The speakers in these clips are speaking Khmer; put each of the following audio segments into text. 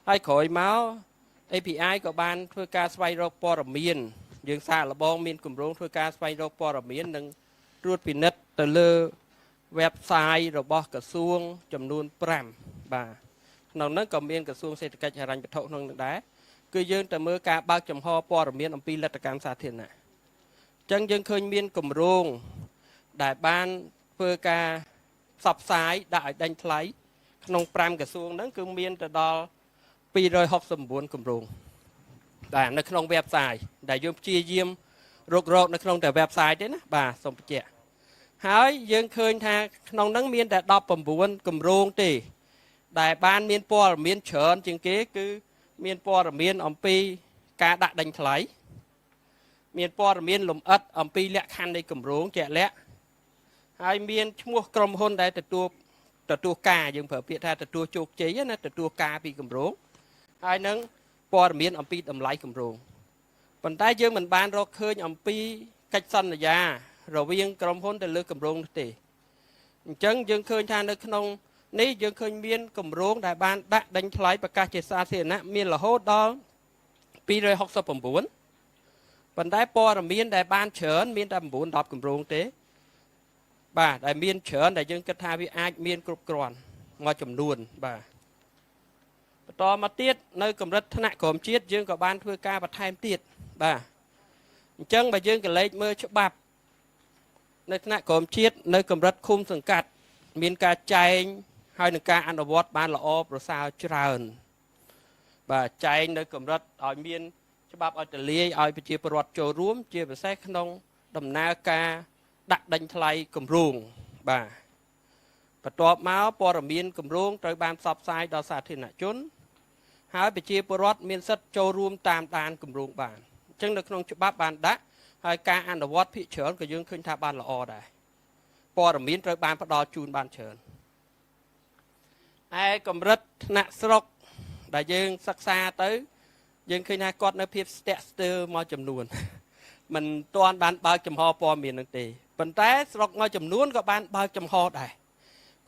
ហើយក្រោយមក API ក៏បានធ្វើការស្វែងរកព័ត៌មានយើងសាកល្បងមានគម្រោងធ្វើការស្វែងរកព័ត៌មាននិងត្រួតពិនិត្យទៅលើ website របស់ក្រសួងចំនួន5បាទក្នុងនោះក៏មានក្រសួងសេដ្ឋកិច្ចហិរញ្ញវត្ថុក្នុងនោះដែរគឺយើងទៅមើលការបើកចំហព័ត៌មានអំពីលទ្ធកម្មសាធារណៈអញ្ចឹងយើងឃើញមានគម្រោងដែលបានធ្វើការផ្សព្វផ្សាយដាក់ឲ្យដេញថ្លៃក្នុង5ក្រសួងហ្នឹងគឺមានទៅដល់269គម្រោងបាទនៅក្នុង website ដែលយើងព្យាយាមរករកនៅក្នុងតែ website ទេណាបាទសូមបញ្ជាក់ហើយយើងឃើញថាក្នុងហ្នឹងមានតែ19គម្រោងទេដែលបានមានព័ត៌មានច្រើនជាងគេគឺមានព័ត៌មានអំពីការដាក់ដេញថ្លៃមានព័ត៌មានលម្អិតអំពីលក្ខខណ្ឌនៃគម្រោងជាក់លាក់ហើយមានឈ្មោះក្រុមហ៊ុនដែលទទួលការយើងប្រើពាក្យថាទទួលជោគជ័យណាទទួលការពីគម្រោងហើយនឹងព័ត៌មានអំពីតម្លៃគម្រោងប៉ុន្តែយើងមិនបានរកឃើញអំពីកិច្ចសន្យារវាងក្រុមហ៊ុនទៅលើគម្រោងនោះទេអញ្ចឹងយើងឃើញថានៅក្នុងនេះយើងឃើញមានគម្រោងដែលបានដាក់ដេញថ្លៃប្រកាសជាសាធារណៈមានរហូតដល់269ប៉ុន្តែព័ត៌មានដែលបានច្រើនមានតែ9 10គម្រោងទេបាទដែលមានច្រើនដែលយើងគិតថាវាអាចមានគ្រប់គ្រាន់មួយចំនួនបាទបន្តមកទៀតនៅកម្រិតថ្នាក់ក្រោមជាតិយើងក៏បានធ្វើការបន្ថែមទៀតបាទអញ្ចឹងបើយើងកលេចមើលច្បាប់នៅថ្នាក់ក្រោមជាតិនៅកម្រិតឃុំសង្កាត់មានការចែងហើយនឹងការអនុវត្តបានល្អប្រសើរច្រើនបាទចែងនៅកម្រិតឲ្យមានច្បាប់ឲ្យទលាយឲ្យប្រជាពលរដ្ឋចូលរួមជាពិសេសក្នុងដំណើរការដាក់ដេញថ្លៃគម្រោងបាទបន្ទាប់មកព័ត៌មានគម្រោងត្រូវបានផ្សព្វផ្សាយដល់សាធារណជនហើយប្រជាពលរដ្ឋមានសិទ្ធិចូលរួមតាមដានគម្រោងបានអញ្ចឹងនៅក្នុងច្បាប់បានដាក់ហើយការអនុវត្តភាគច្រើនក៏យើងឃើញថាបានល្អដែរព័ត៌មានត្រូវបានផ្ដល់ជូនបានច្រើនឯកម្រិតថ្នាក់ស្រុកដែលយើងសិក្សាទៅយើងឃើញថាគាត់នៅភាពស្ទាក់ស្ទើរមួយចំនួនមិនទាន់បានបើកចំហព័ត៌មាននឹងទេប៉ុន្តែស្រុកមួយចំនួនក៏បានបើកចំហដែរ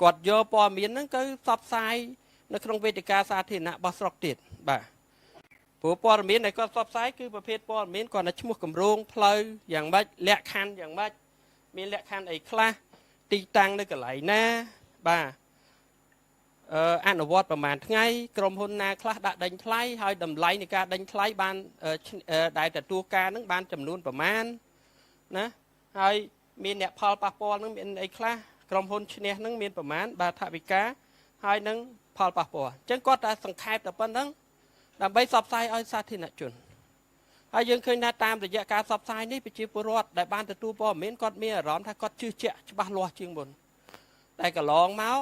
គាត់យកព័ត៌មានហ្នឹងទៅផ្សព្វផ្សាយនៅក្នុងវេទិកាសាធារណៈរបស់ស្រុកទៀតបាទព្រោះព័ត៌មានដែលគាត់ផ្សព្វផ្សាយគឺប្រភេទព័ត៌មានគាត់នៅឈ្មោះគម្រោងផ្លូវយ៉ាងម៉េចលក្ខខណ្ឌយ៉ាងម៉េចមានលក្ខខណ្ឌអីខ្លះទីតាំងនៅកន្លែងណាបាទអនុវត្តប្រហែលថ្ងៃក្រុមហ៊ុនណាខ្លះដាក់ដេញថ្លៃហើយតម្លៃនៃការដេញថ្លៃបានដែលទទួលការនឹងបានចំនួនប្រមាណណាហើយមានអ្នកផលប៉ះពាល់នឹងមានអីខ្លះក្រុមហ៊ុនឈ្នះនឹងមានប្រមាណបាទថវិកាហើយនឹងផលប៉ះពាល់អញ្ចឹងគាត់តែសង្ខេបតែប៉ុណ្្នឹងដើម្បីផ្សព្វផ្សាយឲ្យសាធារណជនហើយយើងឃើញថាតាមរយៈការផ្សព្វផ្សាយនេះប្រជាពលរដ្ឋដែលបានទទួលព័ត៌មានគាត់មានអារម្មណ៍ថាគាត់ជឿជាក់ច្បាស់លាស់ជាងមុនតែកន្លងមក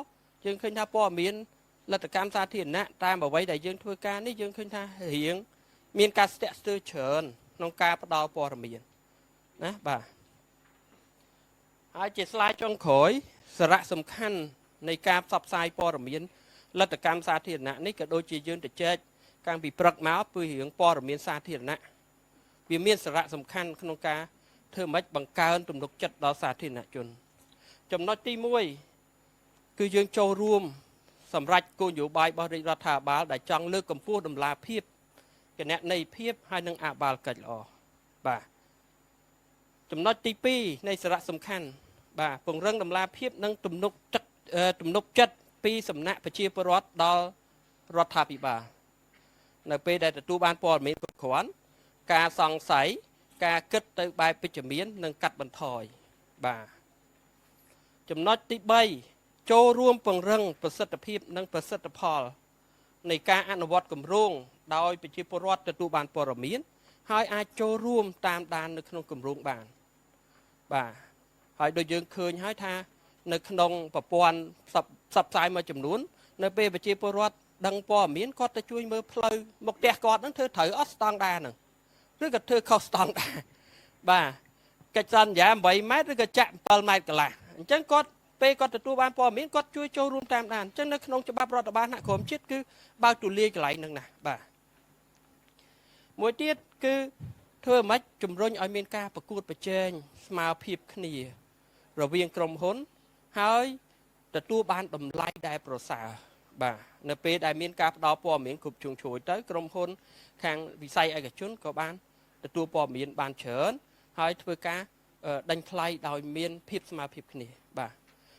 យើងឃើញថាព័ត៌មានលទ្ធកម្មសាធារណៈតាមអ្វីដែលយើងធ្វើការនេះយើងឃើញថារៀងមានការស្ទាក់ស្ទើរច្រើនក្នុងការផ្ដល់ព័ត៌មានណាបាទហើយជាស្លាយចុងក្រោយសារៈសំខាន់នៃការផ្សព្វផ្សាយព័ត៌មានលទ្ធកម្មសាធារណៈនេះក៏ដូចជាយើងទៅចែកកាលពីព្រឹកមកពីរឿងព័ត៌មានសាធារណៈវាមានសារៈសំខាន់ក្នុងការធ្វើម៉េចបង្កើនទំនុកចិត្តដល់សាធារណជនចំណុចទី1គឺយើងចូលរួមសម្រាប់គោលនយោបាយរបស់រាជរដ្ឋាភិបាលដែលចង់លើកកម្ពស់តម្លាភាពគណនេយ្យភាពហើយនិងអបាលកិច្ចល្អបាទចំណុចទី2នៃសារៈសំខាន់បាទពង្រឹងតម្លាភាពនិងទំនុកចិត្តពីសំណាក់ប្រជាពលរដ្ឋដល់រដ្ឋាភិបាលនៅពេលដែលទទួលបានព័ត៌មានគ្រប់គ្រាន់ការសង្ស័យការគិតទៅបែបវិជ្ជមាននិងកាត់បន្ថយបាទចំណុចទី3ចូលរួមពង្រឹងប្រសិទ្ធភាពនិងប្រសិទ្ធផលនៃការអនុវត្តគម្រោងដោយប្រជាពលរដ្ឋទទួលបានព័ត៌មានហើយអាចចូលរួមតាមដាននៅក្នុងគម្រោងបានបាទហើយដូចយើងឃើញហើយថានៅក្នុងប្រព័ន្ធផ្សព្វផ្សាយមួយចំនួននៅពេលប្រជាពលរដ្ឋដឹងព័ត៌មានគាត់ទៅជួយមើលផ្លូវមកផ្ទះគាត់នឹងធ្វើត្រូវអត់ស្តង់ដារហ្នឹងឬក៏ធ្វើខុសស្តង់ដារបាទកិច្ចសន្យា8ម៉ែត្រឬក៏ចាក់7ម៉ែត្រកន្លះអញ្ចឹងគាត់ពេលគាត់ទទួលបានព័ត៌មានគាត់ជួយចូលរួមតាមដានអញ្ចឹងនៅក្នុងច្បាប់រដ្ឋបាលថ្នាក់ក្រោមជាតិគឺបើកទូលាយកន្លែងហ្នឹងណាបាទមួយទៀតគឺធ្វើម៉េចជំរុញឲ្យមានការប្រកួតប្រជែងស្មារភាពគ្នារវាងក្រុមហ៊ុនហើយទទួលបានតម្លៃដែលប្រសើរ បាទនៅពេលដែលមានការផ្ដល់ព័ត៌មានគ្រប់ជ្រុងជ្រោយទៅក្រុមហ៊ុនខាងវិស័យឯកជនក៏បានទទួលព័ត៌មានបានច្រើនហើយធ្វើការដេញថ្លៃដោយមានភាពស្មើភាពគ្នាបាទ